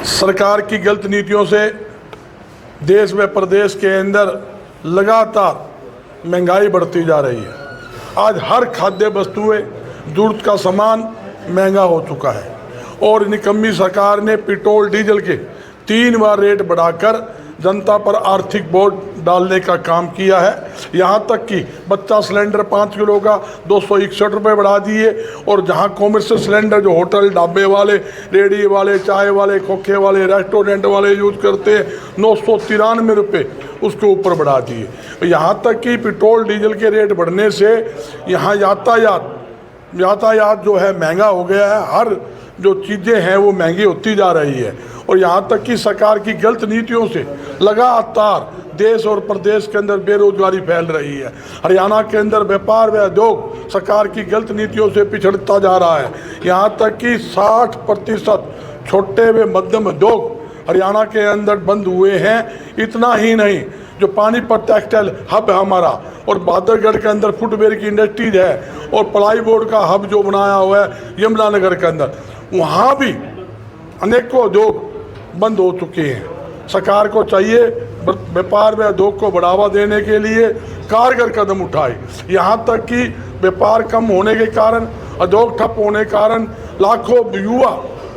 सरकार की गलत नीतियों से देश व प्रदेश के अंदर लगातार महंगाई बढ़ती जा रही है। आज हर खाद्य वस्तुएं, जरूरत का सामान महंगा हो चुका है और निकम्मी सरकार ने पेट्रोल डीजल के 3 बार रेट बढ़ाकर जनता पर आर्थिक बोझ डालने का काम किया है। यहाँ तक कि बच्चा सिलेंडर 5 किलो का 261 रुपये बढ़ा दिए और जहाँ कॉमर्शियल सिलेंडर जो होटल, ढाबे वाले, रेडी वाले, चाय वाले, खोखे वाले, रेस्टोरेंट वाले यूज करते हैं 993 रुपये उसके ऊपर बढ़ा दिए। यहाँ तक कि पेट्रोल डीजल के रेट बढ़ने से यहाँ यातायात जो है महंगा हो गया है। हर जो चीज़ें हैं वो महंगी होती जा रही है और यहाँ तक कि सरकार की गलत नीतियों से लगातार देश और प्रदेश के अंदर बेरोजगारी फैल रही है। हरियाणा के अंदर व्यापार व उद्योग सरकार की गलत नीतियों से पिछड़ता जा रहा है। यहाँ तक कि 60% छोटे व मध्यम उद्योग हरियाणा के अंदर बंद हुए हैं। इतना ही नहीं, जो पानीपत टेक्सटाइल हब है हमारा और बहादुरगढ़ के अंदर फुटवेयर की इंडस्ट्रीज है और प्लाईबोर्ड का हब जो बनाया हुआ है यमुनानगर के अंदर, वहाँ भी अनेकों उद्योग बंद हो चुके हैं। सरकार को चाहिए व्यापार व उद्योग को बढ़ावा देने के लिए कारगर कदम उठाए। यहाँ तक कि व्यापार कम होने के कारण, उद्योग ठप होने के कारण लाखों युवा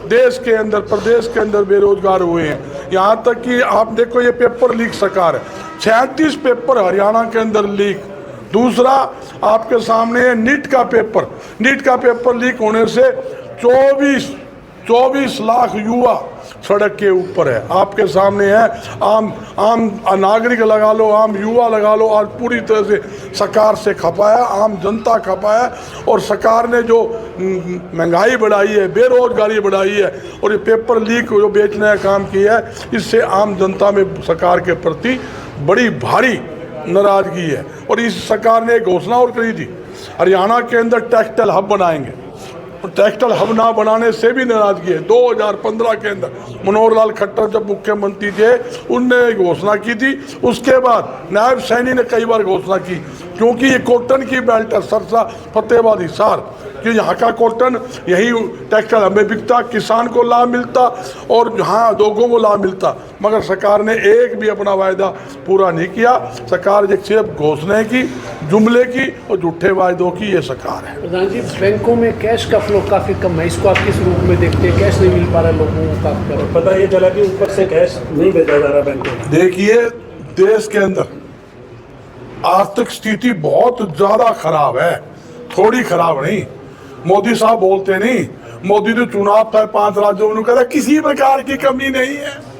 देश के अंदर, प्रदेश के अंदर बेरोजगार हुए हैं। यहाँ तक कि आप देखो, ये पेपर लीक सरकार है, 36 पेपर हरियाणा के अंदर लीक। दूसरा आपके सामने है नीट का पेपर लीक होने से 24 लाख युवा सड़क के ऊपर है। आपके सामने है, आम नागरिक लगा लो, आम युवा लगा लो, आज पूरी तरह से सरकार से खपाया, आम जनता खपाया। और सरकार ने जो महंगाई बढ़ाई है, बेरोजगारी बढ़ाई है और ये पेपर लीक जो बेचने का काम किया है, इससे आम जनता में सरकार के प्रति बड़ी भारी नाराजगी है। और इस सरकार ने एक घोषणा और करी थी, हरियाणा के अंदर टेक्सटाइल हब बनाएंगे। टेक्सटाइल हब ना बनाने से भी नाराजगी है। 2015 के अंदर मनोहर लाल खट्टर जब मुख्यमंत्री थे, उनने घोषणा की थी। उसके बाद नायब सैनी ने कई बार घोषणा की, क्योंकि ये कॉटन की बेल्ट है, सरसा, फतेहाबाद, हिसार, कि यहाँ का कॉटन यही टेक्सटाइल हमें बिकता, किसान को लाभ मिलता और यहाँ उद्योगों को लाभ मिलता। मगर सरकार ने एक भी अपना वायदा पूरा नहीं किया। सरकार एक सिर्फ घोषणा की, जुमले की और झूठे वायदों की ये सरकार है। प्रधान जी, बैंकों में कैश का फ्लो काफ़ी कम है, इसको आप किस रूप में देखते हैं? कैश नहीं मिल पा रहा लोगों को, पता ये चला कि ऊपर से कैश नहीं भेजा जा रहा बैंकों में। देखिए, देश के अंदर आर्थिक स्थिति बहुत ज़्यादा खराब है, थोड़ी खराब नहीं। मोदी साहब बोलते नहीं, मोदी ने चुनाव था 5 राज्यों में, कहता किसी प्रकार की कमी नहीं है,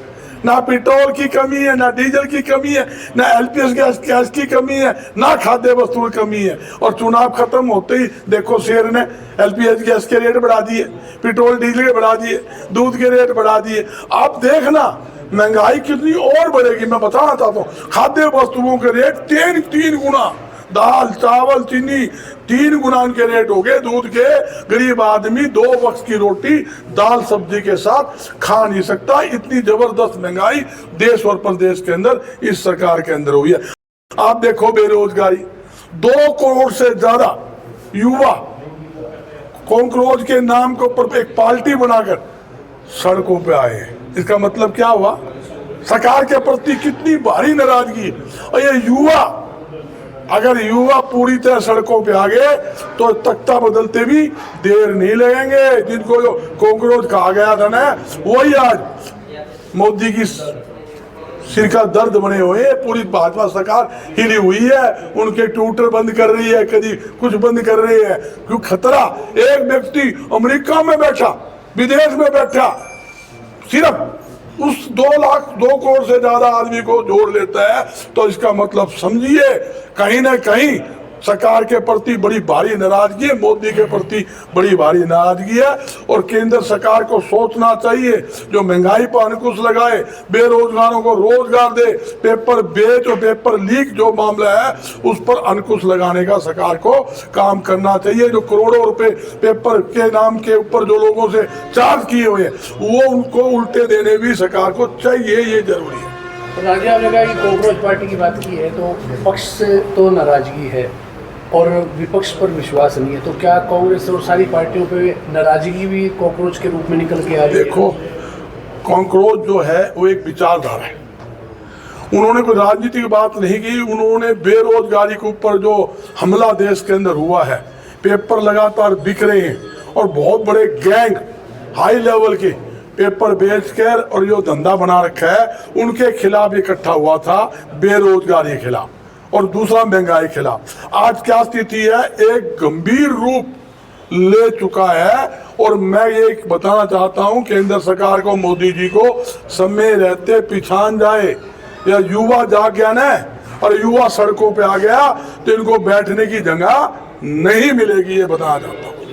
ना पेट्रोल की कमी है, ना डीजल की कमी है, ना एलपीजी गैस की कमी है, ना खाद्य वस्तु की कमी है। और चुनाव खत्म होते ही देखो, शेर ने एलपीजी गैस के रेट बढ़ा दिए, पेट्रोल डीजल के बढ़ा दिए, दूध के रेट बढ़ा दिए। आप देखना महंगाई कितनी और बढ़ेगी। मैं बताना चाहता हूँ, खाद्य वस्तुओं के रेट 3 गुना, दाल, चावल, चीनी 3 गुना उनके रेट हो गए। दूध के गरीब आदमी 2 वक्त की रोटी दाल सब्जी के साथ खा नहीं सकता। इतनी जबरदस्त महंगाई देश और प्रदेश के अंदर इस सरकार के अंदर हुई है। आप देखो, बेरोजगारी 2 करोड़ से ज्यादा युवा कॉकरोच के नाम के ऊपर एक पार्टी बनाकर सड़कों पे आए हैं। इसका मतलब क्या हुआ? सरकार के प्रति कितनी भारी नाराजगी। और ये युवा, अगर युवा पूरी तरह सड़कों पे आ गए तो तख्ता बदलते भी देर नहीं लगेंगे। जिनको जो कॉकरोच कहा गया था ना, वही आज मोदी की सिर का दर्द बने हुए हैं। पूरी भाजपा सरकार हिली हुई है, उनके ट्विटर बंद कर रही है, कभी कुछ बंद कर रही है। क्यों? खतरा। एक व्यक्ति अमेरिका में बैठा, विदेश में बैठा, सिर्फ उस 2 करोड़ से ज्यादा आदमी को जोड़ लेता है, तो इसका मतलब समझिए कहीं ना कहीं सरकार के प्रति बड़ी भारी नाराजगी है, मोदी के प्रति बड़ी भारी नाराजगी है। और केंद्र सरकार को सोचना चाहिए, जो महंगाई पर अंकुश लगाए, बेरोजगारों को रोजगार दे, पेपर बेच और पेपर लीक जो मामला है उस पर अंकुश लगाने का सरकार को काम करना चाहिए। जो करोड़ों रुपए पेपर के नाम के ऊपर जो लोगों से चार्ज किए हुए हैं, वो उनको उल्टे देने भी सरकार को चाहिए, ये जरूरी है। राजा आपने कहा कि कॉकरोच पार्टी की बात की है, तो विपक्ष से तो नाराजगी है और विपक्ष पर विश्वास नहीं है, तो क्या कांग्रेस और सारी पार्टियों पे नाराजगी भी कॉकरोच के रूप में निकल के आ रही है? देखो, कॉकरोच जो है वो एक विचारधारा है। उन्होंने कोई राजनीति की बात नहीं की, उन्होंने बेरोजगारी के ऊपर जो हमला देश के अंदर हुआ है, पेपर लगातार बिक रहे हैं और बहुत बड़े गैंग हाई लेवल के पेपर बेचकर और जो धंधा बना रखा है उनके खिलाफ इकट्ठा हुआ था, बेरोजगारी के खिलाफ और दूसरा महंगाई के खिलाफ। आज क्या स्थिति है, एक गंभीर रूप ले चुका है और मैं ये बताना चाहता हूं केंद्र सरकार को, मोदी जी को, समय रहते पिछान जाए या युवा जाग गया ना और युवा सड़कों पे आ गया तो इनको बैठने की जगह नहीं मिलेगी, ये बताना चाहता हूं।